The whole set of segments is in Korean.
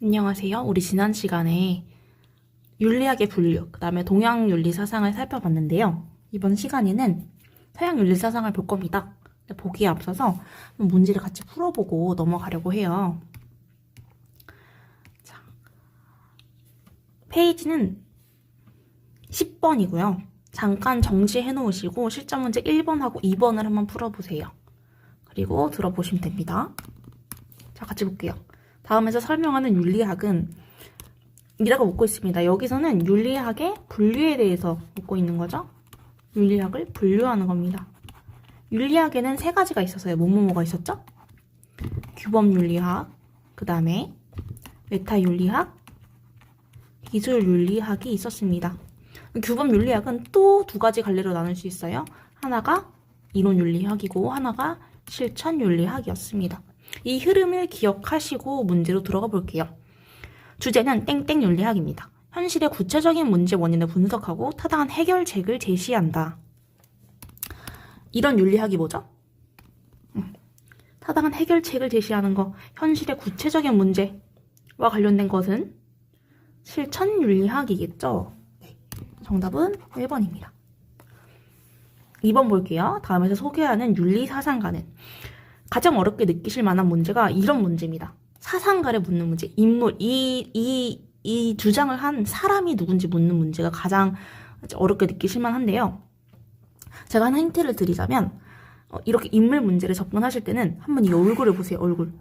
안녕하세요. 우리 지난 시간에 윤리학의 분류, 그 다음에 동양 윤리 사상을 살펴봤는데요. 이번 시간에는 서양 윤리 사상을 볼 겁니다. 보기에 앞서서 문제를 같이 풀어보고 넘어가려고 해요. 자, 페이지는 10번이고요. 잠깐 정지해 놓으시고 실전 문제 1번하고 2번을 한번 풀어보세요. 그리고 들어보시면 됩니다. 자, 같이 볼게요. 다음에서 설명하는 윤리학은 이라고 묻고 있습니다. 여기서는 윤리학의 분류에 대해서 묻고 있는 거죠. 윤리학을 분류하는 겁니다. 윤리학에는 세 가지가 있었어요. 뭐뭐뭐가 있었죠? 규범윤리학, 그 다음에 메타윤리학, 기술윤리학이 있었습니다. 규범윤리학은 또 두 가지 갈래로 나눌 수 있어요. 하나가 이론윤리학이고 하나가 실천윤리학이었습니다. 이 흐름을 기억하시고 문제로 들어가 볼게요. 주제는 땡땡 윤리학입니다. 현실의 구체적인 문제 원인을 분석하고 타당한 해결책을 제시한다. 이런 윤리학이 뭐죠? 타당한 해결책을 제시하는 거, 현실의 구체적인 문제와 관련된 것은 실천 윤리학이겠죠? 네. 정답은 1번입니다. 2번 볼게요. 다음에서 소개하는 윤리사상가는 가장 어렵게 느끼실 만한 문제가 이런 문제입니다. 사상가를 묻는 문제, 인물, 이 주장을 한 사람이 누군지 묻는 문제가 가장 어렵게 느끼실 만한데요. 제가 하나 힌트를 드리자면 이렇게 인물 문제를 접근하실 때는 한번 이 얼굴을 보세요. 얼굴.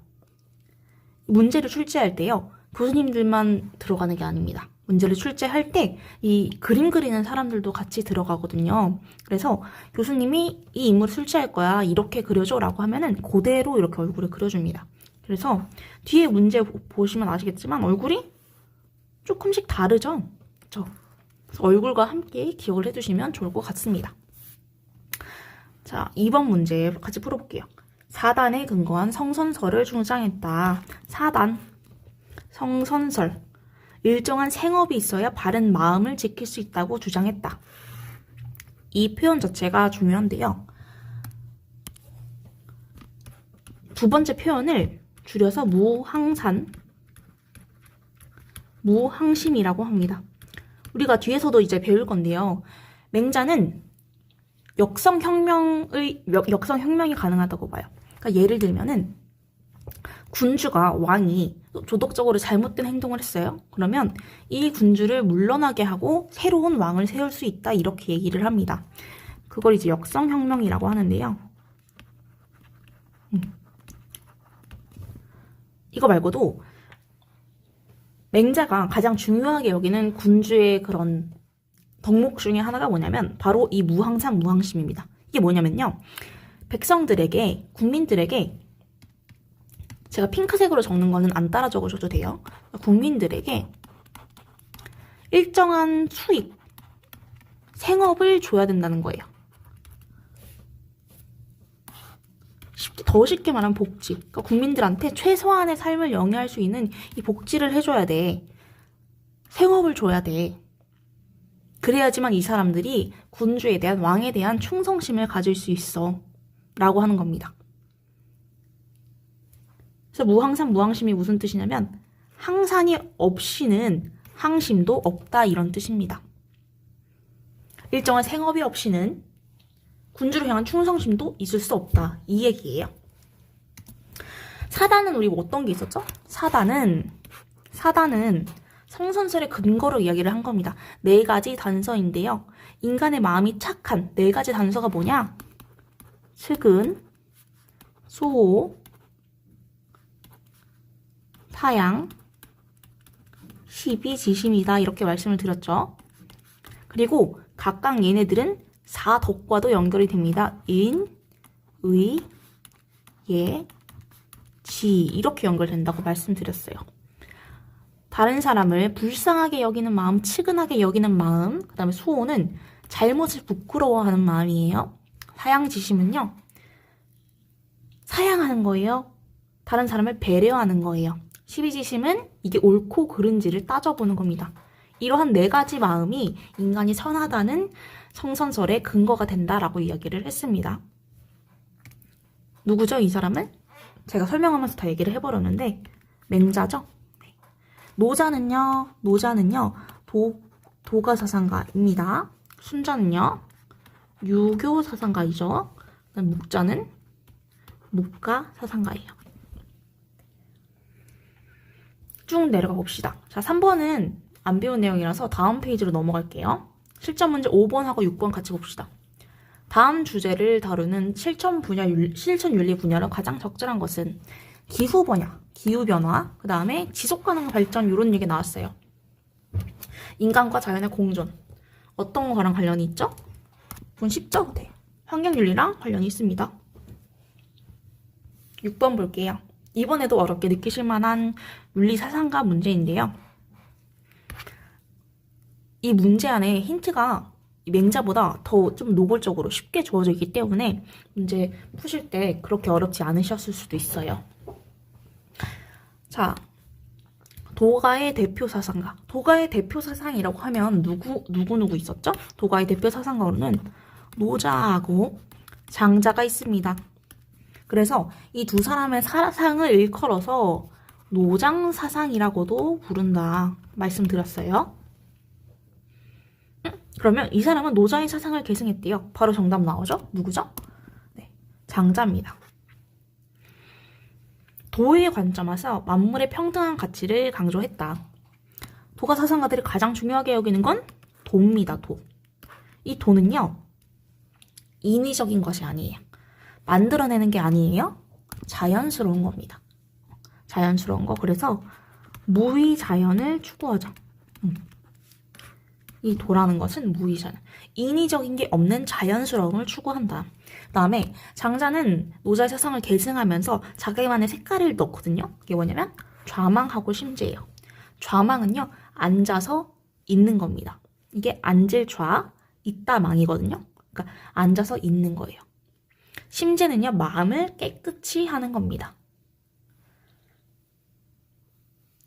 문제를 출제할 때요. 교수님들만 들어가는 게 아닙니다. 문제를 출제할 때 이 그림 그리는 사람들도 같이 들어가거든요. 그래서 교수님이 이 인물을 출제할 거야. 이렇게 그려줘 라고 하면은 그대로 이렇게 얼굴을 그려줍니다. 그래서 뒤에 문제 보시면 아시겠지만 얼굴이 조금씩 다르죠? 그쵸? 그래서 얼굴과 함께 기억을 해주시면 좋을 것 같습니다. 자, 2번 문제 같이 풀어볼게요. 사단에 근거한 성선설을 주장했다. 사단, 성선설. 일정한 생업이 있어야 바른 마음을 지킬 수 있다고 주장했다. 이 표현 자체가 중요한데요. 두 번째 표현을 줄여서 무항심이라고 합니다. 우리가 뒤에서도 이제 배울 건데요. 맹자는 역성혁명이 가능하다고 봐요. 그러니까 예를 들면은 군주가 왕이 도덕적으로 잘못된 행동을 했어요. 그러면 이 군주를 물러나게 하고 새로운 왕을 세울 수 있다. 이렇게 얘기를 합니다. 그걸 이제 역성혁명이라고 하는데요. 이거 말고도 맹자가 가장 중요하게 여기는 군주의 그런 덕목 중에 하나가 뭐냐면 바로 이 무항상 무항심입니다. 이게 뭐냐면요. 백성들에게, 국민들에게 제가 핑크색으로 적는 거는 안 따라 적으셔도 돼요. 국민들에게 일정한 수익, 생업을 줘야 된다는 거예요. 더 쉽게 말하면 복지. 그러니까 국민들한테 최소한의 삶을 영위할 수 있는 이 복지를 해줘야 돼. 생업을 줘야 돼. 그래야지만 이 사람들이 군주에 대한, 왕에 대한 충성심을 가질 수 있어. 라고 하는 겁니다. 그래서 무항상 무항심이 무슨 뜻이냐면 항산이 없이는 항심도 없다 이런 뜻입니다. 일정한 생업이 없이는 군주를 향한 충성심도 있을 수 없다 이 얘기예요. 사단은 우리 어떤 게 있었죠? 사단은 성선설의 근거로 이야기를 한 겁니다. 4가지 단서인데요. 인간의 마음이 착한 4가지 단서가 뭐냐? 측은, 수호, 사양, 시비지심이다 이렇게 말씀을 드렸죠. 그리고 각각 얘네들은 4덕과도 연결이 됩니다. 인, 의, 예, 지 이렇게 연결된다고 말씀드렸어요. 다른 사람을 불쌍하게 여기는 마음, 측은하게 여기는 마음, 그 다음에 수호는 잘못을 부끄러워하는 마음이에요. 사양지심은요. 사양하는 거예요. 다른 사람을 배려하는 거예요. 시비지심은 이게 옳고 그른지를 따져보는 겁니다. 이러한 4가지 마음이 인간이 선하다는 성선설의 근거가 된다라고 이야기를 했습니다. 누구죠? 이 사람은? 제가 설명하면서 다 얘기를 해버렸는데 맹자죠? 노자는요, 도가 사상가입니다. 순자는요, 유교 사상가이죠. 목자는 목가 사상가예요. 쭉 내려가 봅시다. 자, 3번은 안 배운 내용이라서 다음 페이지로 넘어갈게요. 실전 문제 5번하고 6번 같이 봅시다. 다음 주제를 다루는 실천윤리 분야로 가장 적절한 것은 기후 번역, 기후변화, 그 다음에 지속가능한 발전 이런 얘기 나왔어요. 인간과 자연의 공존. 어떤 거랑 관련이 있죠? 그건 쉽죠? 네. 환경윤리랑 관련이 있습니다. 6번 볼게요. 이번에도 어렵게 느끼실 만한 윤리사상가 문제인데요. 이 문제 안에 힌트가 맹자보다 더 좀 노골적으로 쉽게 주어져 있기 때문에 문제 푸실 때 그렇게 어렵지 않으셨을 수도 있어요. 자, 도가의 대표 사상가. 도가의 대표 사상이라고 하면 누구 있었죠? 도가의 대표 사상가로는 노자하고 장자가 있습니다. 그래서 이 두 사람의 사상을 일컬어서 노장사상이라고도 부른다 말씀드렸어요. 그러면 이 사람은 노자의 사상을 계승했대요. 바로 정답 나오죠? 누구죠? 네, 장자입니다. 도의 관점에서 만물의 평등한 가치를 강조했다. 도가 사상가들이 가장 중요하게 여기는 건 도입니다. 도. 이 도는요, 인위적인 것이 아니에요. 만들어내는 게 아니에요. 자연스러운 겁니다. 자연스러운 거. 그래서 무의자연을 추구하죠. 이 도라는 것은 무의자연. 인위적인 게 없는 자연스러움을 추구한다. 그 다음에 장자는 노자의 사상을 계승하면서 자기만의 색깔을 넣거든요. 이게 뭐냐면 좌망하고 심재예요. 좌망은요, 앉아서 있는 겁니다. 이게 앉을 좌, 있다 망이거든요. 그러니까 앉아서 있는 거예요. 심재는요, 마음을 깨끗이 하는 겁니다.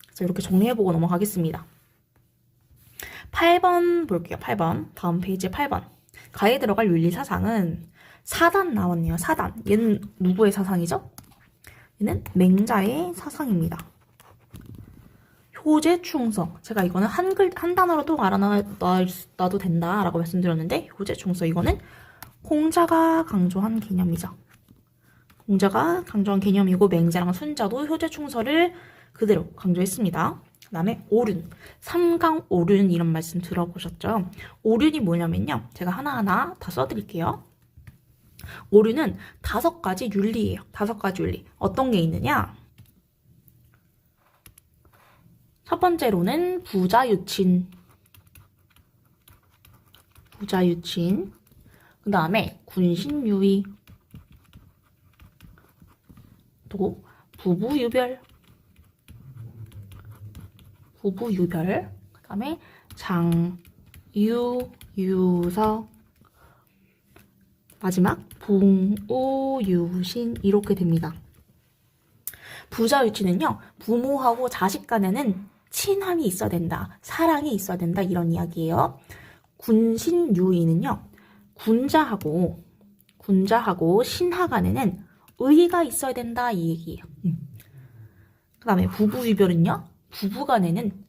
그래서 이렇게 정리해보고 넘어가겠습니다. 8번 볼게요. 8번. 다음 페이지 8번. 가에 들어갈 윤리사상은 사단 나왔네요. 사단. 얘는 누구의 사상이죠? 얘는 맹자의 사상입니다. 효제충성. 제가 이거는 한 단어로도 알아놔도 된다라고 말씀드렸는데, 효제충성. 이거는 공자가 강조한 개념이죠. 공자가 강조한 개념이고, 맹자랑 순자도 효제충서를 그대로 강조했습니다. 그 다음에 오륜, 삼강오륜 이런 말씀 들어보셨죠? 오륜이 뭐냐면요, 제가 하나하나 다 써드릴게요. 오륜은 5가지 윤리예요. 5가지 윤리. 어떤 게 있느냐? 첫 번째로는 부자유친. 그 다음에 군신유의, 또 부부유별, 그 다음에 장유유서, 마지막 붕우유신 이렇게 됩니다. 부자유치는요, 부모하고 자식 간에는 친함이 있어야 된다, 사랑이 있어야 된다 이런 이야기예요. 군신유의는요, 군자하고 신하 간에는 의의가 있어야 된다 이 얘기예요. 그 다음에 부부유별은요, 부부간에는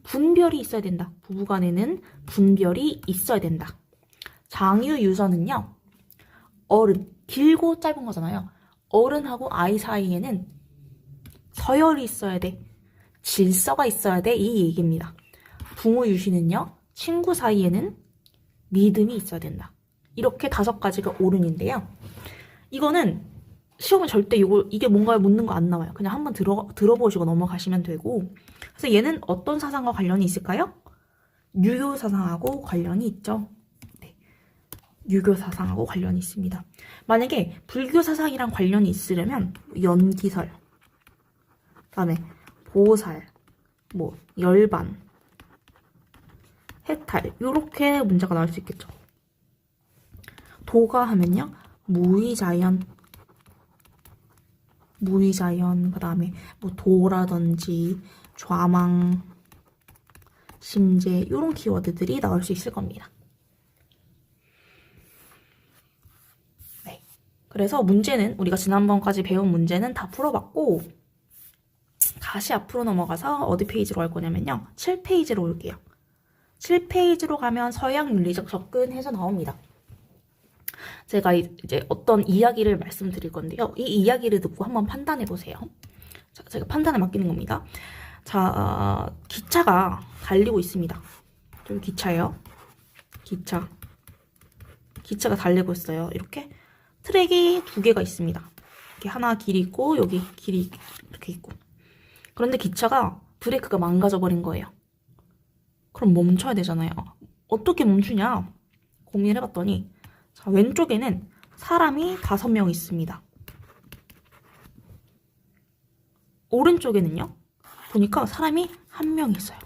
분별이 있어야 된다. 부부간에는 분별이 있어야 된다. 장유유서는요, 어른, 길고 짧은 거잖아요. 어른하고 아이 사이에는 서열이 있어야 돼. 질서가 있어야 돼. 이 얘기입니다. 붕우유시는요, 친구 사이에는 믿음이 있어야 된다. 이렇게 5가지가 오른인데요. 이거는 시험에 절대 이게 뭔가를 묻는 거 안 나와요. 그냥 한번 들어보시고 넘어가시면 되고. 그래서 얘는 어떤 사상과 관련이 있을까요? 유교 사상하고 관련이 있죠. 네. 유교 사상하고 관련이 있습니다. 만약에 불교 사상이랑 관련이 있으려면 연기설, 그다음에 보살, 열반, 해탈 이렇게 문제가 나올 수 있겠죠. 도가 하면요, 무의자연, 그 다음에 도라든지 좌망, 심재 이런 키워드들이 나올 수 있을 겁니다. 네. 그래서 문제는 우리가 지난번까지 배운 문제는 다 풀어봤고, 다시 앞으로 넘어가서 어디 페이지로 갈 거냐면요. 7페이지로 올게요. 7페이지로 가면 서양 윤리적 접근해서 나옵니다. 제가 이제 어떤 이야기를 말씀드릴 건데요. 이 이야기를 듣고 한번 판단해 보세요. 자, 제가 판단에 맡기는 겁니다. 자, 기차가 달리고 있습니다. 여기 기차예요. 기차가 달리고 있어요. 이렇게 트랙이 2개가 있습니다. 이렇게 하나 길이 있고 여기 길이 이렇게 있고. 그런데 기차가 브레이크가 망가져 버린 거예요. 그럼 멈춰야 되잖아요. 어떻게 멈추냐 고민을 해봤더니, 자, 왼쪽에는 사람이 5명 있습니다. 오른쪽에는요, 보니까 사람이 1명 있어요.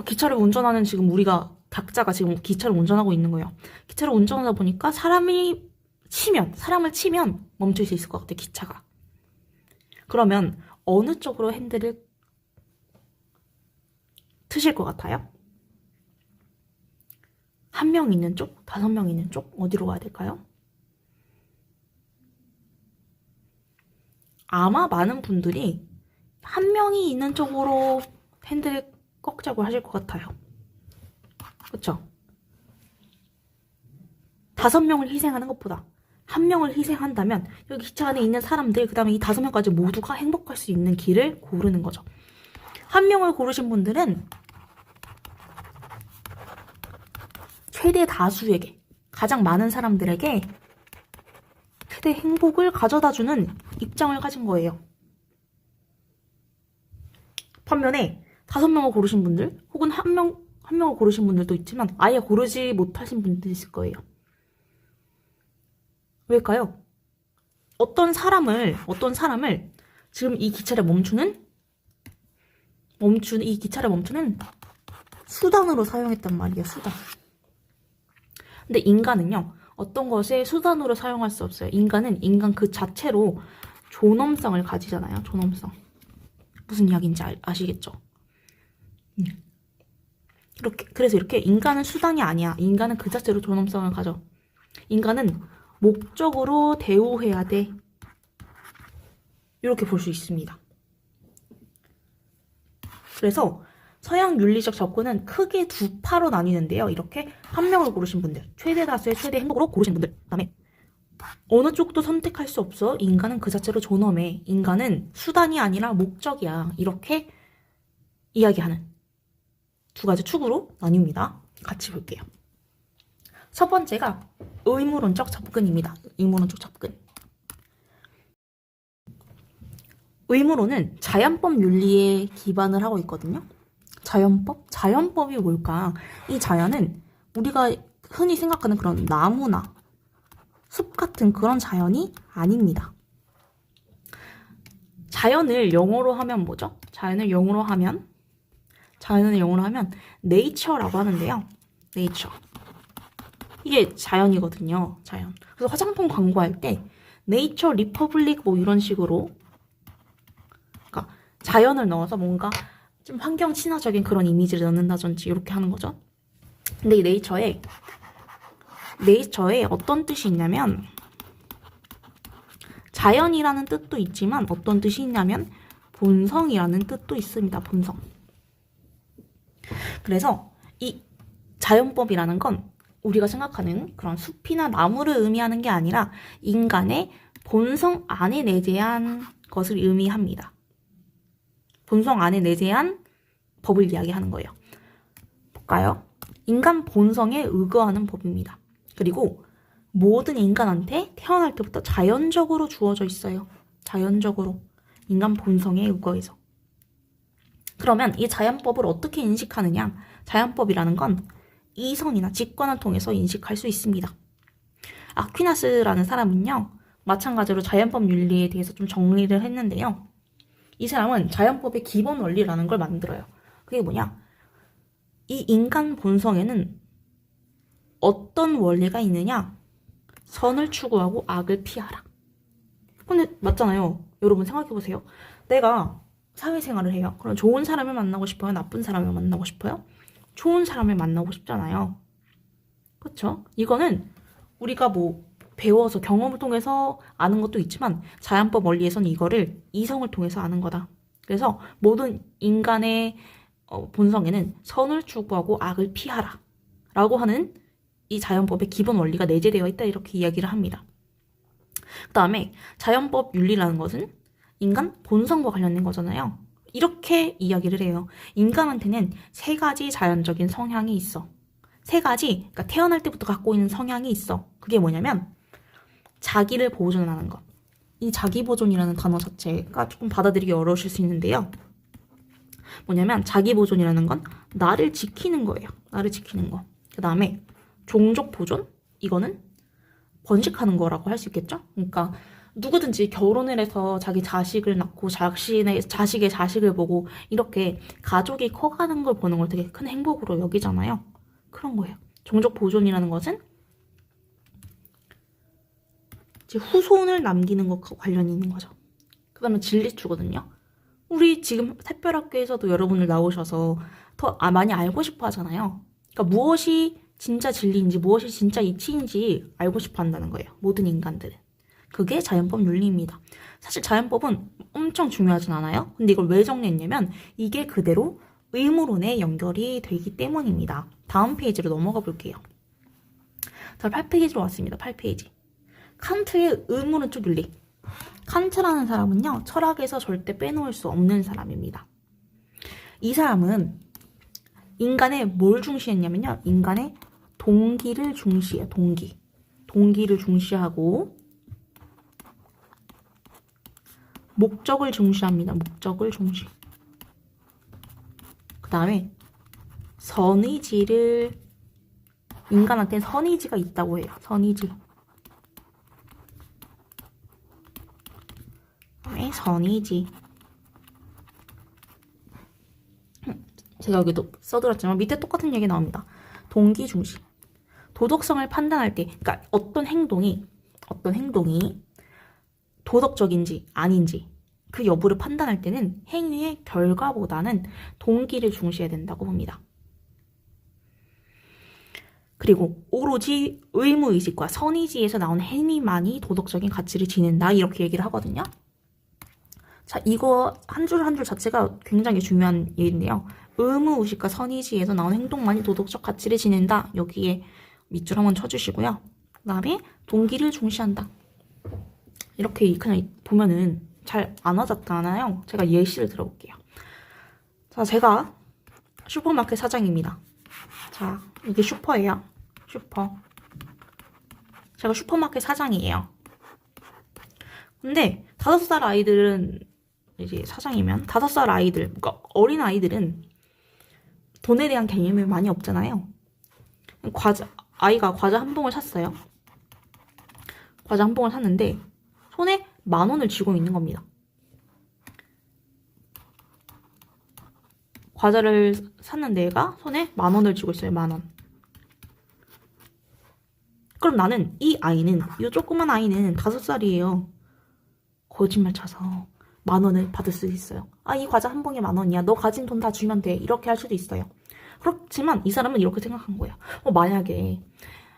기차를 운전하는 지금 우리가 각자가 지금 기차를 운전하고 있는 거예요. 기차를 운전하다 보니까 사람을 치면 멈출 수 있을 것 같아요, 기차가. 그러면 어느 쪽으로 핸들을 트실 것 같아요? 1명 있는 쪽? 5명 있는 쪽? 어디로 가야 될까요? 아마 많은 분들이 1명이 있는 쪽으로 핸들을 꺾자고 하실 것 같아요. 그쵸? 5명을 희생하는 것보다 1명을 희생한다면 여기 기차 안에 있는 사람들, 그 다음에 이 5명까지 모두가 행복할 수 있는 길을 고르는 거죠. 1명을 고르신 분들은 최대 다수에게, 가장 많은 사람들에게 최대 행복을 가져다주는 입장을 가진 거예요. 반면에 5명을 고르신 분들, 혹은 한 명을 고르신 분들도 있지만 아예 고르지 못하신 분들도 있을 거예요. 왜일까요? 어떤 사람을 지금 이 기차를 멈추는 수단으로 사용했단 말이에요, 수단. 근데 인간은요, 어떤 것을 수단으로 사용할 수 없어요. 인간 그 자체로 존엄성을 가지잖아요, 존엄성. 무슨 이야기인지 아시겠죠? 그래서 이렇게 인간은 수단이 아니야. 인간은 그 자체로 존엄성을 가져. 인간은 목적으로 대우해야 돼. 이렇게 볼 수 있습니다. 그래서 서양 윤리적 접근은 크게 2파로 나뉘는데요. 이렇게 1명을 고르신 분들, 최대 다수의 최대 행복으로 고르신 분들, 그다음에 어느 쪽도 선택할 수 없어. 인간은 그 자체로 존엄해. 인간은 수단이 아니라 목적이야. 이렇게 이야기하는 2가지 축으로 나뉩니다. 같이 볼게요. 첫 번째가 의무론적 접근입니다. 의무론적 접근. 의무론은 자연법 윤리에 기반을 하고 있거든요. 자연법이 뭘까? 이 자연은 우리가 흔히 생각하는 그런 나무나 숲 같은 그런 자연이 아닙니다. 자연을 영어로 하면 뭐죠? 자연을 영어로 하면 nature라고 하는데요. nature. 이게 자연이거든요. 자연. 그래서 화장품 광고할 때 nature republic 뭐 이런 식으로, 그러니까 자연을 넣어서 뭔가 좀 환경 친화적인 그런 이미지를 넣는다든지 이렇게 하는 거죠. 근데 이 네이처에 어떤 뜻이 있냐면, 자연이라는 뜻도 있지만 어떤 뜻이 있냐면 본성이라는 뜻도 있습니다. 본성. 그래서 이 자연법이라는 건 우리가 생각하는 그런 숲이나 나무를 의미하는 게 아니라 인간의 본성 안에 내재한 것을 의미합니다. 본성 안에 내재한 법을 이야기하는 거예요. 볼까요? 인간 본성에 의거하는 법입니다. 그리고 모든 인간한테 태어날 때부터 자연적으로 주어져 있어요. 자연적으로. 인간 본성에 의거해서. 그러면 이 자연법을 어떻게 인식하느냐? 자연법이라는 건 이성이나 직관을 통해서 인식할 수 있습니다. 아퀴나스라는 사람은요, 마찬가지로 자연법 윤리에 대해서 좀 정리를 했는데요. 이 사람은 자연법의 기본 원리라는 걸 만들어요. 그게 뭐냐? 이 인간 본성에는 어떤 원리가 있느냐? 선을 추구하고 악을 피하라. 근데 맞잖아요. 여러분 생각해보세요. 내가 사회생활을 해요. 그럼 좋은 사람을 만나고 싶어요? 나쁜 사람을 만나고 싶어요? 좋은 사람을 만나고 싶잖아요. 그쵸? 이거는 우리가 뭐 배워서 경험을 통해서 아는 것도 있지만 자연법 원리에서는 이거를 이성을 통해서 아는 거다. 그래서 모든 인간의 본성에는 선을 추구하고 악을 피하라 라고 하는 이 자연법의 기본 원리가 내재되어 있다 이렇게 이야기를 합니다. 그 다음에 자연법 윤리라는 것은 인간 본성과 관련된 거잖아요. 이렇게 이야기를 해요. 인간한테는 3가지 자연적인 성향이 있어. 3가지, 그러니까 태어날 때부터 갖고 있는 성향이 있어. 그게 뭐냐면 자기를 보존하는 것. 이 자기보존이라는 단어 자체가 조금 받아들이기 어려우실 수 있는데요. 뭐냐면 자기보존이라는 건 나를 지키는 거예요. 나를 지키는 거. 그 다음에 종족보존? 이거는 번식하는 거라고 할 수 있겠죠? 그러니까 누구든지 결혼을 해서 자기 자식을 낳고 자신의 자식의 자식을 보고 이렇게 가족이 커가는 걸 보는 걸 되게 큰 행복으로 여기잖아요. 그런 거예요. 종족보존이라는 것은 이제 후손을 남기는 것과 관련이 있는 거죠. 그 다음에 진리추거든요. 우리 지금 샛별학교에서도 여러분들 나오셔서 더 많이 알고 싶어 하잖아요. 그러니까 무엇이 진짜 진리인지 무엇이 진짜 이치인지 알고 싶어 한다는 거예요. 모든 인간들은. 그게 자연법 윤리입니다. 사실 자연법은 엄청 중요하진 않아요. 근데 이걸 왜 정리했냐면 이게 그대로 의무론에 연결이 되기 때문입니다. 다음 페이지로 넘어가 볼게요. 자, 8페이지로 왔습니다. 8페이지. 칸트의 의무론적 윤리. 칸트라는 사람은요, 철학에서 절대 빼놓을 수 없는 사람입니다. 이 사람은 인간의 뭘 중시했냐면요, 인간의 동기를 중시해요. 동기를 중시하고 목적을 중시합니다. 목적을 중시. 그 다음에 선의지를, 인간한테는 선의지가 있다고 해요. 선의지. 그다음에 선의지. 제가 여기도 써드렸지만 밑에 똑같은 얘기 나옵니다. 동기 중시. 도덕성을 판단할 때, 그러니까 어떤 행동이 도덕적인지 아닌지 그 여부를 판단할 때는 행위의 결과보다는 동기를 중시해야 된다고 봅니다. 그리고 오로지 의무의식과 선의지에서 나온 행위만이 도덕적인 가치를 지닌다 이렇게 얘기를 하거든요. 자, 이거 한 줄 한 줄 자체가 굉장히 중요한 얘기인데요. 의무의식과 선의지에서 나온 행동만이 도덕적 가치를 지닌다. 여기에 밑줄 한번 쳐주시고요. 그 다음에 동기를 중시한다. 이렇게 그냥 보면은 잘 안 와닿잖아요. 제가 예시를 들어볼게요. 자, 제가 슈퍼마켓 사장입니다. 자, 이게 슈퍼예요. 슈퍼. 제가 슈퍼마켓 사장이에요. 근데 5살 아이들은 이제 사장이면 5살 아이들, 그러니까 어린 아이들은 돈에 대한 개념이 많이 없잖아요. 아이가 과자 한 봉을 샀어요. 과자 한 봉을 샀는데 손에 10,000원을 쥐고 있는 겁니다. 과자를 샀는데 얘가 손에 10,000원을 쥐고 있어요. 10,000원. 그럼 나는 이 조그만 아이는 5살이에요. 거짓말 쳐서 10,000원을 받을 수 있어요. 아, 이 과자 한 봉에 10,000원이야. 너 가진 돈 다 주면 돼. 이렇게 할 수도 있어요. 그렇지만 이 사람은 이렇게 생각한 거예요. 만약에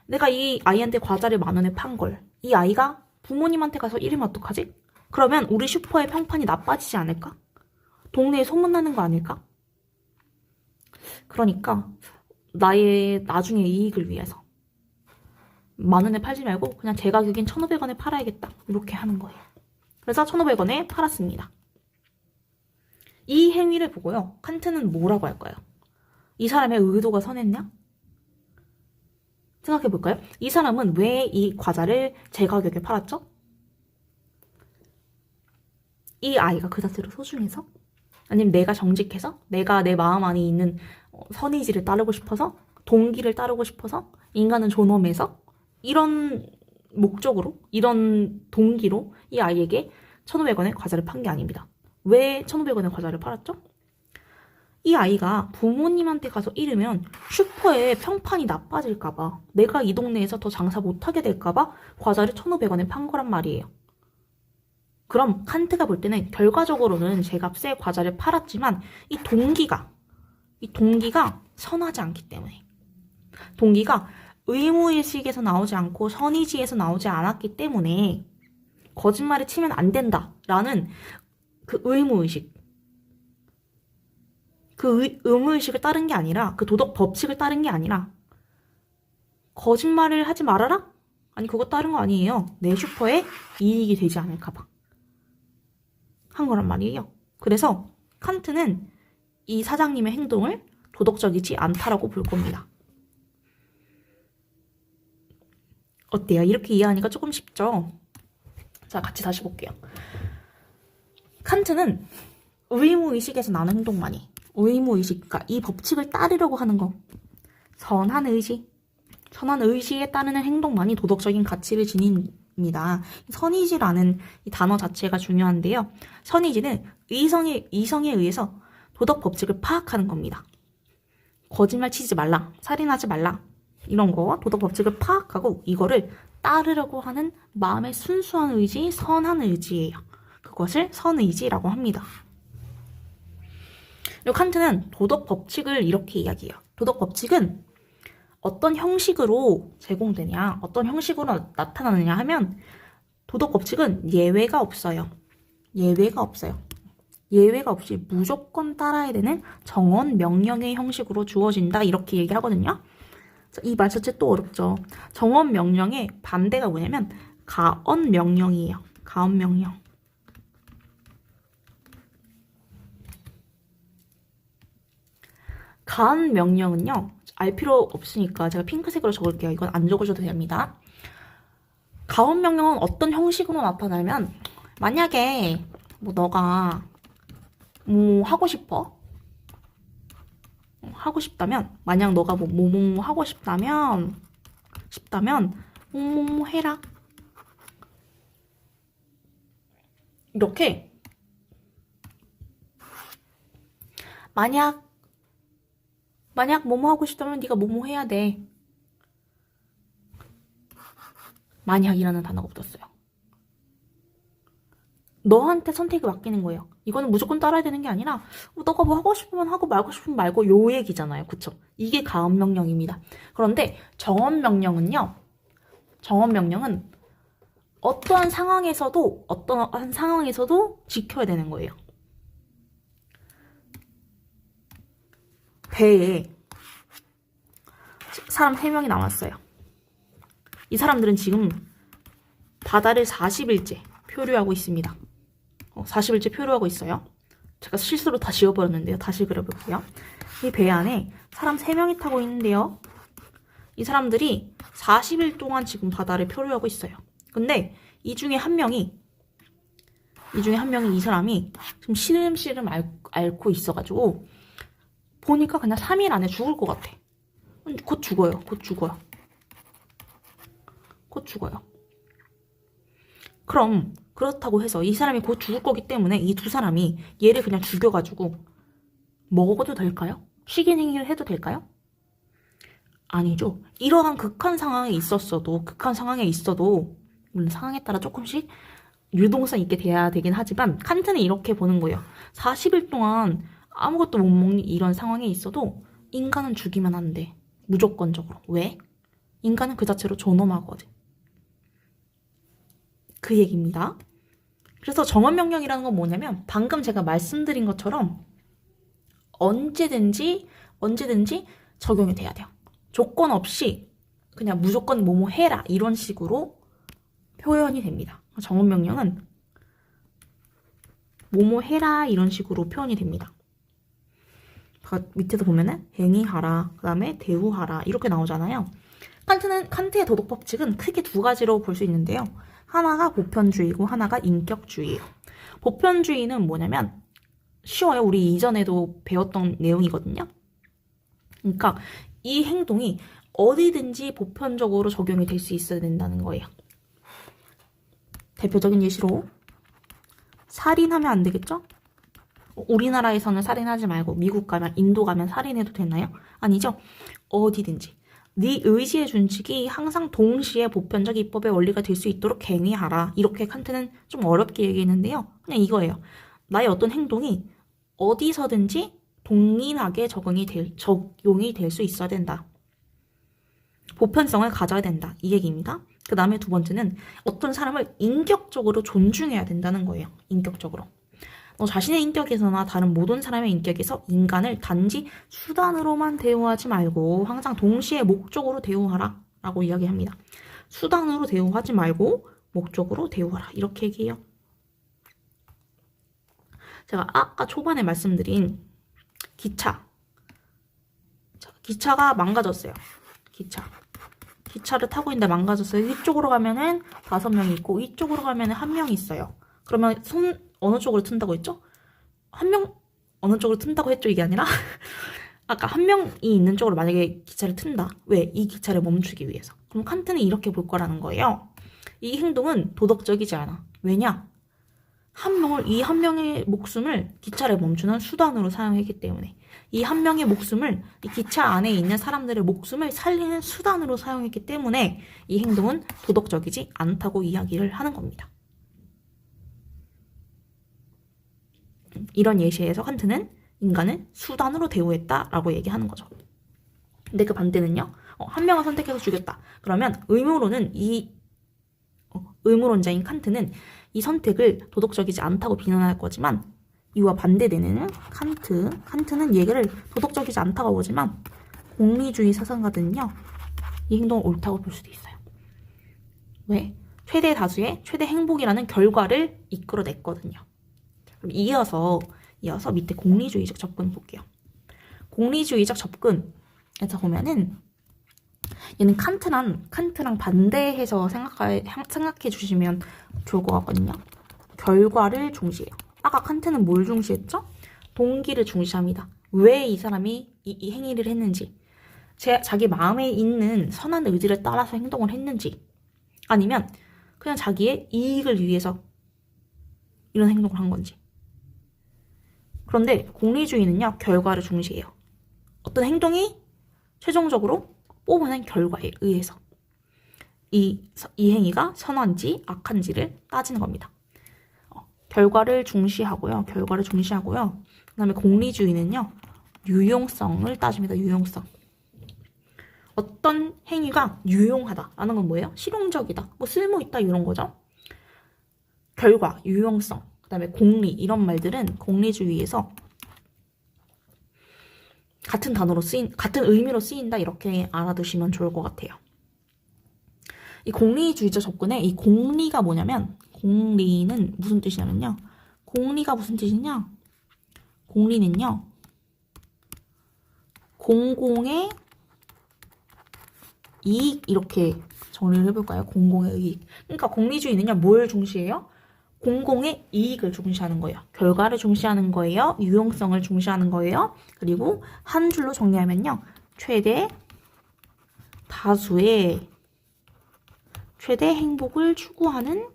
내가 이 아이한테 과자를 10,000원에 판 걸, 이 아이가 부모님한테 가서 이러면 어떡하지? 그러면 우리 슈퍼의 평판이 나빠지지 않을까? 동네에 소문나는 거 아닐까? 그러니까 나의 나중에 이익을 위해서 10,000원에 팔지 말고 그냥 제 가격인 1,500원에 팔아야겠다. 이렇게 하는 거예요. 그래서 1,500원에 팔았습니다. 이 행위를 보고요, 칸트는 뭐라고 할까요? 이 사람의 의도가 선했냐? 생각해볼까요? 이 사람은 왜 이 과자를 제 가격에 팔았죠? 이 아이가 그 자체로 소중해서? 아니면 내가 정직해서? 내가 내 마음 안에 있는 선의지를 따르고 싶어서? 동기를 따르고 싶어서? 인간은 존엄해서? 이런 목적으로, 이런 동기로 이 아이에게 1,500원의 과자를 판 게 아닙니다. 왜 1,500원의 과자를 팔았죠? 이 아이가 부모님한테 가서 이르면 슈퍼에 평판이 나빠질까봐, 내가 이 동네에서 더 장사 못하게 될까봐 과자를 1,500원에 판 거란 말이에요. 그럼 칸트가 볼 때는 결과적으로는 제 값에 과자를 팔았지만 이 동기가 선하지 않기 때문에, 동기가 의무의식에서 나오지 않고 선의지에서 나오지 않았기 때문에 거짓말을 치면 안 된다라는 그 의무의식, 그 의무의식을 따른 게 아니라, 그 도덕 법칙을 따른 게 아니라 거짓말을 하지 말아라? 아니, 그거 따른 거 아니에요. 내 슈퍼에 이익이 되지 않을까봐 한 거란 말이에요. 그래서 칸트는 이 사장님의 행동을 도덕적이지 않다라고 볼 겁니다. 어때요? 이렇게 이해하니까 조금 쉽죠? 자, 같이 다시 볼게요. 칸트는 의무의식에서 나는 행동만이, 의무의식, 그러니까 이 법칙을 따르려고 하는 거, 선한 의지, 선한 의지에 따르는 행동만이 도덕적인 가치를 지닙니다. 선의지라는 이 단어 자체가 중요한데요. 선의지는 이성에 의해서 도덕 법칙을 파악하는 겁니다. 거짓말 치지 말라, 살인하지 말라, 이런 거 도덕 법칙을 파악하고 이거를 따르려고 하는 마음의 순수한 의지, 선한 의지예요. 그것을 선의지라고 합니다. 그리고 칸트는 도덕 법칙을 이렇게 이야기해요. 도덕 법칙은 어떤 형식으로 제공되냐, 어떤 형식으로 나타나느냐 하면 도덕 법칙은 예외가 없어요. 예외가 없어요. 예외가 없이 무조건 따라야 되는 정언 명령의 형식으로 주어진다, 이렇게 얘기하거든요. 이 말 자체 또 어렵죠. 정언 명령의 반대가 뭐냐면 가언 명령이에요. 가언 명령. 가언 명령은요, 알 필요 없으니까 제가 핑크색으로 적을게요. 이건 안 적으셔도 됩니다. 가언 명령은 어떤 형식으로 나타나면, 만약에 뭐 너가 뭐 하고 싶다면, 만약 너가 뭐 하고 싶다면 뭐 해라, 이렇게. 만약 뭐뭐 하고 싶다면 네가 뭐뭐 해야 돼. 만약이라는 단어가 붙었어요. 너한테 선택이 맡기는 거예요. 이거는 무조건 따라야 되는 게 아니라 너가 뭐 하고 싶으면 하고 말고 싶으면 말고, 요 얘기잖아요. 그쵸? 이게 가언 명령입니다. 그런데 정언 명령은요, 정언 명령은 어떠한 상황에서도 지켜야 되는 거예요. 배에 사람 3명이 남았어요. 이 사람들은 지금 바다를 40일째 표류하고 있습니다. 40일째 표류하고 있어요. 제가 실수로 다 지워버렸는데요. 다시 그려볼게요. 이 배 안에 사람 3명이 타고 있는데요. 이 사람들이 40일 동안 지금 바다를 표류하고 있어요. 근데 이 중에 한 명이 이 사람이 지금 시름시름 앓고 있어가지고 보니까 그냥 3일 안에 죽을 것 같아. 곧 죽어요. 그럼 그렇다고 해서 이 사람이 곧 죽을 거기 때문에 이 두 사람이 얘를 그냥 죽여가지고 먹어도 될까요? 식인 행위를 해도 될까요? 아니죠. 이러한 극한 상황에 있어도 물론 상황에 따라 조금씩 유동성 있게 돼야 되긴 하지만 칸트는 이렇게 보는 거예요. 40일 동안 아무것도 못 먹는 이런 상황에 있어도 인간은 죽이면 안 돼. 무조건적으로. 왜? 인간은 그 자체로 존엄하거든. 그 얘기입니다. 그래서 정언명령이라는 건 뭐냐면 방금 제가 말씀드린 것처럼 언제든지 적용이 돼야 돼요. 조건 없이 그냥 무조건 뭐뭐 해라 이런 식으로 표현이 됩니다. 정언명령은 뭐뭐 해라 이런 식으로 표현이 됩니다. 밑에서 보면은 행위하라, 그 다음에 대우하라 이렇게 나오잖아요. 칸트의 도덕 법칙은 크게 두 가지로 볼 수 있는데요. 하나가 보편주의고 하나가 인격주의예요. 보편주의는 뭐냐면 쉬워요. 우리 이전에도 배웠던 내용이거든요. 그러니까 이 행동이 어디든지 보편적으로 적용이 될 수 있어야 된다는 거예요. 대표적인 예시로 살인하면 안 되겠죠? 우리나라에서는 살인하지 말고 미국 가면, 인도 가면 살인해도 되나요? 아니죠. 어디든지 네 의지의 준칙이 항상 동시에 보편적 입법의 원리가 될 수 있도록 행위하라. 이렇게 칸트는 좀 어렵게 얘기했는데요. 그냥 이거예요. 나의 어떤 행동이 어디서든지 동일하게 적용이 될 수 있어야 된다. 보편성을 가져야 된다. 이 얘기입니다. 그 다음에 두 번째는 어떤 사람을 인격적으로 존중해야 된다는 거예요. 인격적으로. 자신의 인격에서나 다른 모든 사람의 인격에서 인간을 단지 수단으로만 대우하지 말고 항상 동시에 목적으로 대우하라 라고 이야기합니다. 수단으로 대우하지 말고 목적으로 대우하라. 이렇게 얘기해요. 제가 아까 초반에 말씀드린 기차가 망가졌어요. 기차를 타고 있는데 망가졌어요. 이쪽으로 가면은 5명이 있고 이쪽으로 가면은 1명이 있어요. 그러면 손 어느 쪽으로 튼다고 했죠? 한 명 어느 쪽으로 튼다고 했죠? 이게 아니라 아까 1명이 있는 쪽으로 만약에 기차를 튼다. 왜? 이 기차를 멈추기 위해서. 그럼 칸트는 이렇게 볼 거라는 거예요. 이 행동은 도덕적이지 않아. 왜냐? 이 한 명의 목숨을 기차를 멈추는 수단으로 사용했기 때문에 이 한 명의 목숨을 이 기차 안에 있는 사람들의 목숨을 살리는 수단으로 사용했기 때문에 이 행동은 도덕적이지 않다고 이야기를 하는 겁니다. 이런 예시에서 칸트는 인간을 수단으로 대우했다라고 얘기하는 거죠. 근데 그 반대는요. 한 명을 선택해서 죽였다. 그러면 의무론자인 칸트는 이 선택을 도덕적이지 않다고 비난할 거지만 이와 반대되는 칸트는 얘기를 도덕적이지 않다고 보지만 공리주의 사상가들은요. 이 행동을 옳다고 볼 수도 있어요. 왜? 최대 다수의 최대 행복이라는 결과를 이끌어냈거든요. 그럼 이어서 밑에 공리주의적 접근 볼게요. 공리주의적 접근에서 보면은 얘는 칸트랑 반대해서 생각해 주시면 좋을 것 같거든요. 결과를 중시해요. 아까 칸트는 뭘 중시했죠? 동기를 중시합니다. 왜 이 사람이 이 행위를 했는지, 자기 마음에 있는 선한 의지를 따라서 행동을 했는지, 아니면 그냥 자기의 이익을 위해서 이런 행동을 한 건지. 그런데 공리주의는요, 결과를 중시해요. 어떤 행동이 최종적으로 뽑아낸 결과에 의해서 이 행위가 선한지 악한지를 따지는 겁니다. 결과를 중시하고요. 그 다음에 공리주의는요. 유용성을 따집니다. 유용성. 어떤 행위가 유용하다라는 건 뭐예요? 실용적이다. 쓸모있다 이런 거죠. 결과, 유용성, 그 다음에 공리 이런 말들은 공리주의에서 같은 의미로 쓰인다 이렇게 알아두시면 좋을 것 같아요. 이 공리주의적 접근에 이 공리가 뭐냐면 공리는 무슨 뜻이냐면요. 공리가 무슨 뜻이냐? 공리는요. 공공의 이익 이렇게 정리를 해볼까요? 공공의 이익. 그러니까 공리주의는요. 뭘 중시해요? 공공의 이익을 중시하는 거예요. 결과를 중시하는 거예요. 유용성을 중시하는 거예요. 그리고 한 줄로 정리하면요. 최대 다수의 최대 행복을 추구하는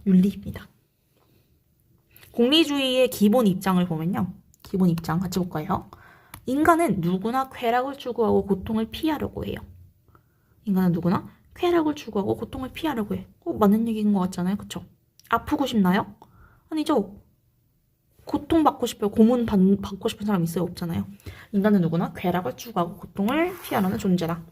윤리입니다. 공리주의의 기본 입장을 보면요. 기본 입장 같이 볼까요? 인간은 누구나 쾌락을 추구하고 고통을 피하려고 해요. 인간은 누구나 쾌락을 추구하고 고통을 피하려고 해. 맞는 얘기인 것 같잖아요. 그쵸? 아프고 싶나요? 아니죠. 고통받고 싶어요. 고문 받고 싶은 사람 있어요? 없잖아요. 인간은 누구나 쾌락을 추구하고 고통을 피하려는 존재다.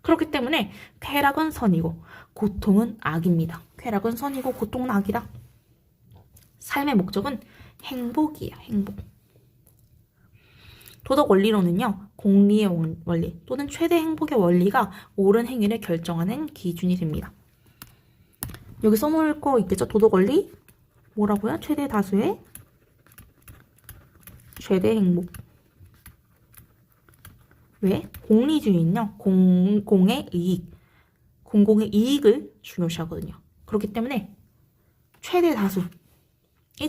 그렇기 때문에 쾌락은 선이고 고통은 악입니다. 쾌락은 선이고 고통은 악이다. 삶의 목적은 행복이에요. 행복. 도덕 원리로는요. 공리의 원리 또는 최대 행복의 원리가 옳은 행위를 결정하는 기준이 됩니다. 여기 써놓을 거 있겠죠? 도덕 원리? 뭐라고요? 최대 다수의 최대 행복. 왜? 공리주의는요. 공공의 이익을 중요시하거든요. 그렇기 때문에 최대 다수의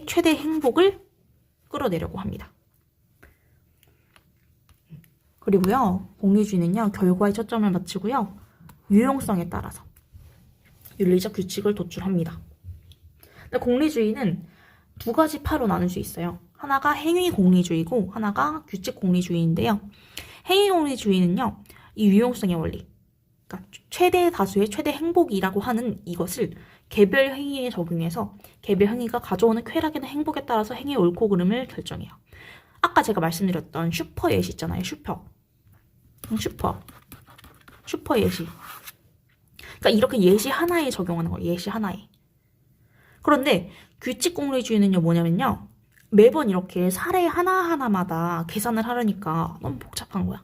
최대 행복을 끌어내려고 합니다. 그리고요. 공리주의는요. 결과에 초점을 맞추고요. 유용성에 따라서 윤리적 규칙을 도출합니다. 근데 공리주의는 두 가지 파로 나눌 수 있어요. 하나가 행위 공리주의고 하나가 규칙 공리주의인데요. 행위 공리주의는요. 이 유용성의 원리, 그러니까 최대 다수의 최대 행복이라고 하는 이것을 개별 행위에 적용해서 개별 행위가 가져오는 쾌락이나 행복에 따라서 행위의 옳고 그름을 결정해요. 아까 제가 말씀드렸던 슈퍼 예시 있잖아요. 슈퍼 예시. 그러니까 이렇게 예시 하나에 적용하는 거예요. 예시 하나에. 그런데 규칙 공리주의는요, 뭐냐면요, 매번 이렇게 사례 하나하나마다 계산을 하려니까 너무 복잡한 거야.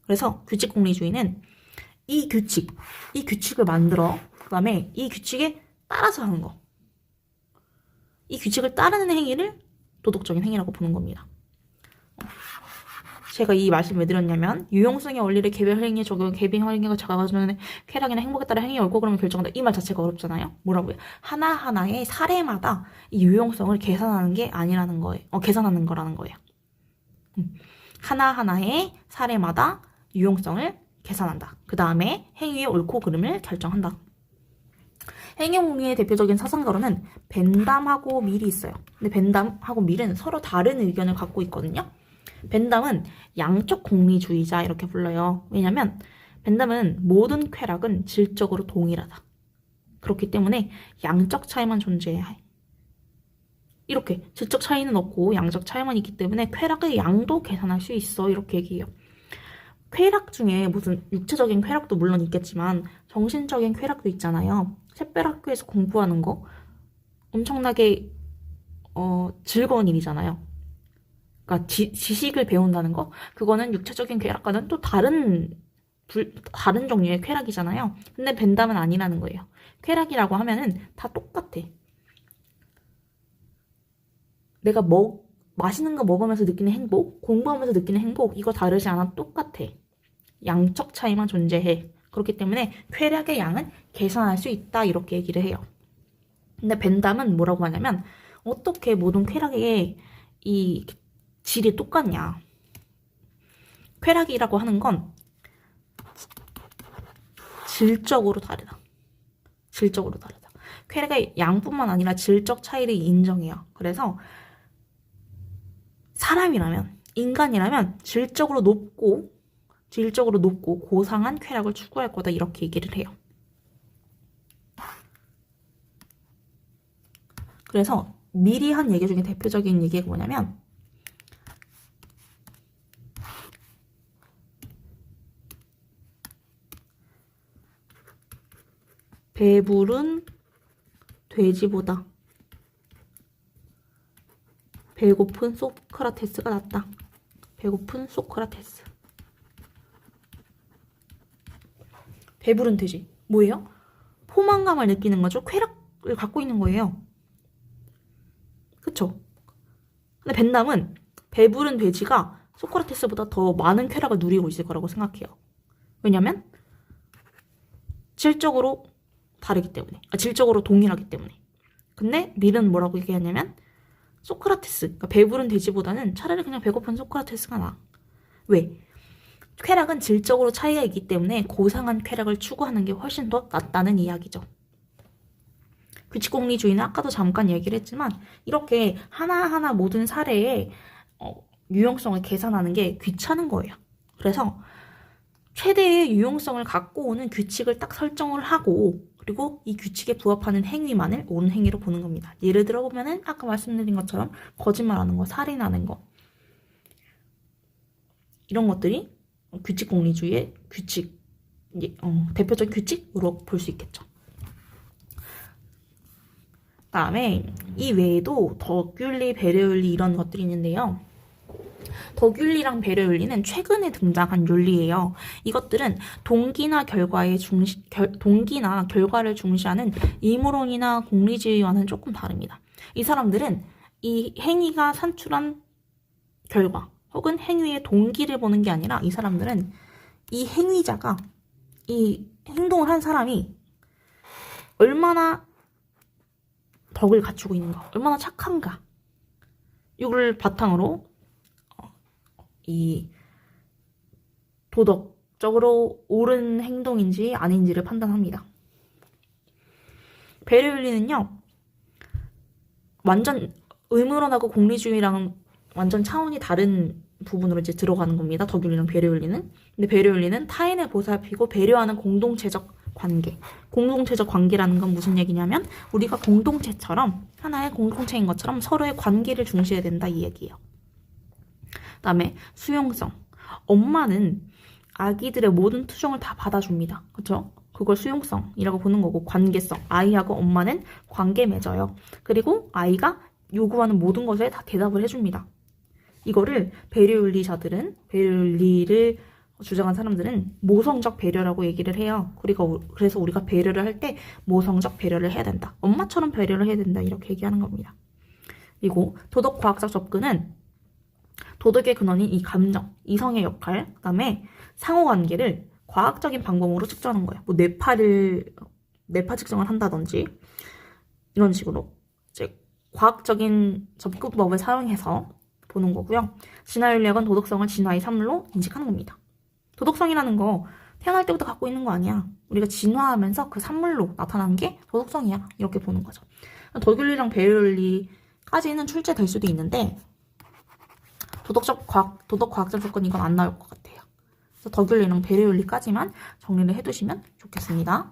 그래서 규칙 공리주의는 이 규칙을 만들어, 그 다음에 이 규칙에 따라서 하는 거. 이 규칙을 따르는 행위를 도덕적인 행위라고 보는 겁니다. 제가 이 말씀 왜 드렸냐면, 유용성의 원리를 개별 행위에 적용, 개별 행위가 작아지는 쾌락이나 행복에 따라 행위의 옳고 그름을 결정한다. 이 말 자체가 어렵잖아요. 뭐라고요? 하나하나의 사례마다 이 유용성을 계산하는 게 아니라는 거예요. 계산하는 거라는 거예요. 하나하나의 사례마다 유용성을 계산한다. 그 다음에 행위의 옳고 그름을 결정한다. 행위공리의 대표적인 사상가로는 벤담하고 밀이 있어요. 근데 벤담하고 밀은 서로 다른 의견을 갖고 있거든요. 벤담은 양적 공리주의자 이렇게 불러요. 왜냐면 벤담은 모든 쾌락은 질적으로 동일하다. 그렇기 때문에 양적 차이만 존재해. 이렇게 질적 차이는 없고 양적 차이만 있기 때문에 쾌락의 양도 계산할 수 있어. 이렇게 얘기해요. 쾌락 중에 무슨 육체적인 쾌락도 물론 있겠지만 정신적인 쾌락도 있잖아요. 샛별학교에서 공부하는 거 엄청나게 즐거운 일이잖아요. 그러니까 지식을 배운다는 거, 그거는 육체적인 쾌락과는 또 다른 종류의 쾌락이잖아요. 근데 벤담은 아니라는 거예요. 쾌락이라고 하면은 다 똑같아. 내가 맛있는 거 먹으면서 느끼는 행복, 공부하면서 느끼는 행복, 이거 다르지 않아. 똑같아. 양적 차이만 존재해. 그렇기 때문에 쾌락의 양은 계산할 수 있다. 이렇게 얘기를 해요. 근데 벤담은 뭐라고 하냐면, 어떻게 모든 쾌락의 이 질이 똑같냐. 쾌락이라고 하는 건 질적으로 다르다. 질적으로 다르다. 쾌락의 양뿐만 아니라 질적 차이를 인정해요. 그래서 사람이라면, 인간이라면 질적으로 높고 고상한 쾌락을 추구할 거다. 이렇게 얘기를 해요. 그래서 미리 한 얘기 중에 대표적인 얘기가 뭐냐면, 배부른 돼지보다 배고픈 소크라테스가 낫다. 배고픈 소크라테스. 배부른 돼지. 뭐예요? 포만감을 느끼는 거죠. 쾌락을 갖고 있는 거예요. 그쵸? 근데 벤담은 배부른 돼지가 소크라테스보다 더 많은 쾌락을 누리고 있을 거라고 생각해요. 왜냐면 질적으로 다르기 때문에. 질적으로 동일하기 때문에. 근데 밀은 뭐라고 얘기하냐면, 소크라테스, 그러니까 배부른 돼지보다는 차라리 그냥 배고픈 소크라테스가 나아. 왜? 쾌락은 질적으로 차이가 있기 때문에 고상한 쾌락을 추구하는 게 훨씬 더 낫다는 이야기죠. 규칙공리주의는 아까도 잠깐 얘기를 했지만 이렇게 하나하나 모든 사례에 유용성을 계산하는 게 귀찮은 거예요. 그래서 최대의 유용성을 갖고 오는 규칙을 딱 설정을 하고, 그리고 이 규칙에 부합하는 행위만을 옳은 행위로 보는 겁니다. 예를 들어 보면은 아까 말씀드린 것처럼 거짓말하는 거, 살인하는 거, 이런 것들이 규칙 공리주의의 대표적인 규칙으로 볼 수 있겠죠. 다음에 이 외에도 덕윤리, 배려윤리 이런 것들이 있는데요. 덕윤리랑 배려윤리는 최근에 등장한 윤리예요. 이것들은 동기나 결과를 중시하는 의무론이나 공리주의와는 조금 다릅니다. 이 사람들은 이 행위가 산출한 결과 혹은 행위의 동기를 보는 게 아니라, 이 사람들은 이 행위자가, 이 행동을 한 사람이 얼마나 덕을 갖추고 있는가, 얼마나 착한가, 이걸 바탕으로 이 도덕적으로 옳은 행동인지 아닌지를 판단합니다. 배려윤리는요, 완전 의무론하고 공리주의랑 완전 차원이 다른 부분으로 이제 들어가는 겁니다. 덕윤리랑 배려윤리는. 근데 배려윤리는 타인을 보살피고 배려하는 공동체적 관계. 공동체적 관계라는 건 무슨 얘기냐면, 우리가 공동체처럼, 하나의 공동체인 것처럼 서로의 관계를 중시해야 된다, 이 얘기예요. 그다음에 수용성. 엄마는 아기들의 모든 투정을 다 받아줍니다. 그렇죠? 그걸 수용성이라고 보는 거고, 관계성. 아이하고 엄마는 관계 맺어요. 그리고 아이가 요구하는 모든 것에 다 대답을 해줍니다. 이거를 배려윤리자들은, 배려윤리를 주장한 사람들은 모성적 배려라고 얘기를 해요. 그래서 우리가 배려를 할 때 모성적 배려를 해야 된다. 엄마처럼 배려를 해야 된다. 이렇게 얘기하는 겁니다. 그리고 도덕과학적 접근은 도덕의 근원인 이 감정, 이성의 역할, 그다음에 상호관계를 과학적인 방법으로 측정하는 거예요. 뭐 뇌파 측정을 한다든지 이런 식으로 이제 과학적인 접근법을 사용해서 보는 거고요. 진화윤리학은 도덕성을 진화의 산물로 인식하는 겁니다. 도덕성이라는 거 태어날 때부터 갖고 있는 거 아니야. 우리가 진화하면서 그 산물로 나타나는 게 도덕성이야. 이렇게 보는 거죠. 덕윤리랑 배려윤리까지는 출제될 수도 있는데 도덕과학적 조건 이건 안 나올 것 같아요. 그래서 덕윤리랑 배려윤리까지만 정리를 해두시면 좋겠습니다.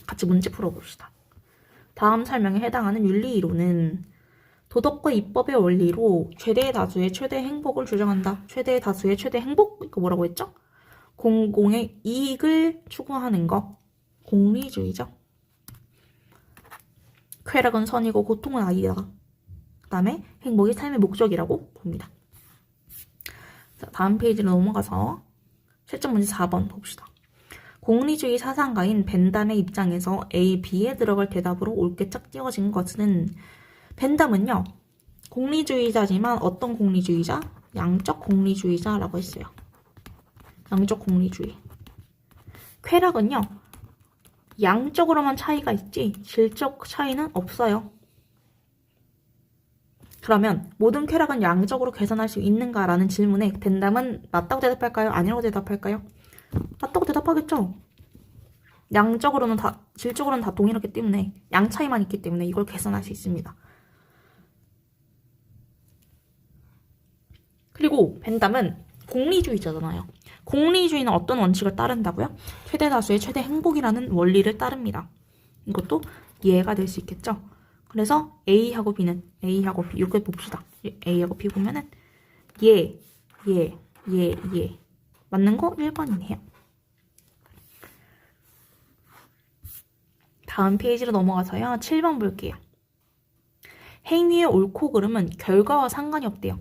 같이 문제 풀어봅시다. 다음 설명에 해당하는 윤리이론은 도덕과 입법의 원리로 최대의 다수의 최대 행복을 주장한다. 최대의 다수의 최대 행복? 이거 뭐라고 했죠? 공공의 이익을 추구하는 거. 공리주의죠. 쾌락은 선이고 고통은 악이다. 그 다음에 행복이 삶의 목적이라고 봅니다. 자, 다음 페이지로 넘어가서 실전 문제 4번 봅시다. 공리주의 사상가인 벤담의 입장에서 A, B에 들어갈 대답으로 옳게 짝지어진 것은 벤담은요. 공리주의자지만 어떤 공리주의자? 양적 공리주의자라고 했어요. 양적 공리주의. 쾌락은요. 양적으로만 차이가 있지 질적 차이는 없어요. 그러면 모든 쾌락은 양적으로 계산할 수 있는가라는 질문에 벤담은 맞다고 대답할까요? 아니라고 대답할까요? 맞다고 대답하겠죠. 양적으로는 질적으로는 다 동일하기 때문에 양 차이만 있기 때문에 이걸 계산할 수 있습니다. 그리고 벤담은 공리주의자잖아요. 공리주의는 어떤 원칙을 따른다고요? 최대 다수의 최대 행복이라는 원리를 따릅니다. 이것도 이해가 될 수 있겠죠? 그래서 A하고 B는 A하고 B 이렇게 봅시다. A하고 B 보면은 예 맞는 거 1번이네요. 다음 페이지로 넘어가서요. 7번 볼게요. 행위의 옳고 그름은 결과와 상관이 없대요.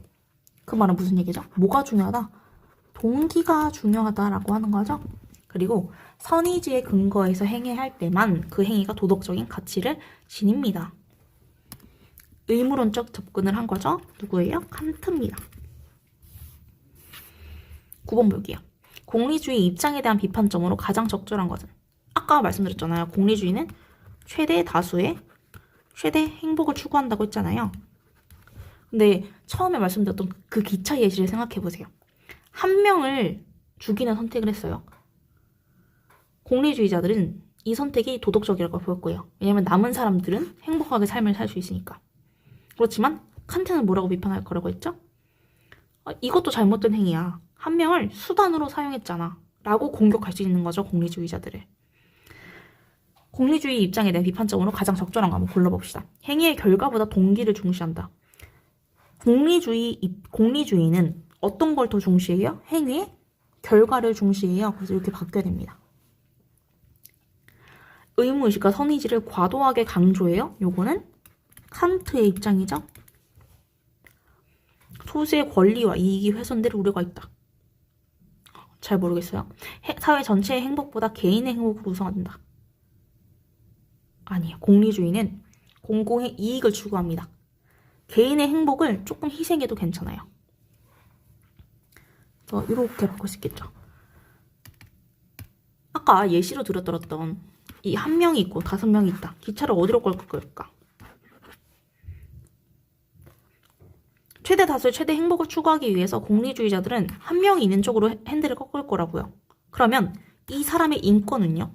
그 말은 무슨 얘기죠? 뭐가 중요하다? 동기가 중요하다라고 하는 거죠. 그리고 선의지에 근거해서 행위할 때만 그 행위가 도덕적인 가치를 지닙니다. 의무론적 접근을 한 거죠. 누구예요? 칸트입니다. 9번 볼게요. 공리주의 입장에 대한 비판점으로 가장 적절한 것은? 아까 말씀드렸잖아요. 공리주의는 최대 다수의 최대 행복을 추구한다고 했잖아요. 근데 처음에 말씀드렸던 그 기차 예시를 생각해보세요. 한 명을 죽이는 선택을 했어요. 공리주의자들은 이 선택이 도덕적이라고 볼 거예요. 왜냐면 남은 사람들은 행복하게 삶을 살 수 있으니까. 그렇지만 칸트는 뭐라고 비판할 거라고 했죠? 이것도 잘못된 행위야. 한 명을 수단으로 사용했잖아. 라고 공격할 수 있는 거죠. 공리주의자들을. 공리주의 입장에 대한 비판점으로 가장 적절한 거 한번 골라봅시다. 행위의 결과보다 동기를 중시한다. 공리주의는 어떤 걸 더 중시해요? 행위의 결과를 중시해요. 그래서 이렇게 바뀌어야 됩니다. 의무의식과 선의지를 과도하게 강조해요. 요거는 칸트의 입장이죠. 소수의 권리와 이익이 훼손될 우려가 있다. 잘 모르겠어요. 사회 전체의 행복보다 개인의 행복을 우선한다. 아니에요. 공리주의는 공공의 이익을 추구합니다. 개인의 행복을 조금 희생해도 괜찮아요. 이렇게 바꿀 수 있겠죠. 아까 예시로 들었던 이 한 명이 있고 5명이 있다. 기차를 어디로 걸 걸까? 최대 다수의 최대 행복을 추구하기 위해서 공리주의자들은 한 명이 있는 쪽으로 핸들을 꺾을 거라고요. 그러면 이 사람의 인권은요?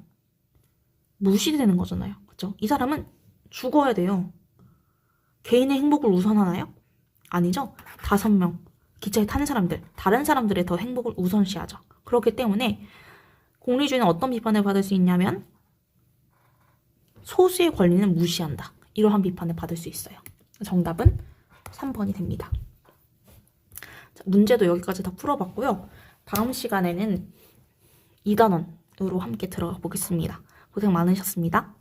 무시되는 거잖아요. 그렇죠? 이 사람은 죽어야 돼요. 개인의 행복을 우선하나요? 아니죠. 5명 기차에 타는 사람들, 다른 사람들의 더 행복을 우선시하죠. 그렇기 때문에 공리주의는 어떤 비판을 받을 수 있냐면 소수의 권리는 무시한다. 이러한 비판을 받을 수 있어요. 정답은 3번이 됩니다. 자, 문제도 여기까지 다 풀어봤고요. 다음 시간에는 2단원으로 함께 들어가 보겠습니다. 고생 많으셨습니다.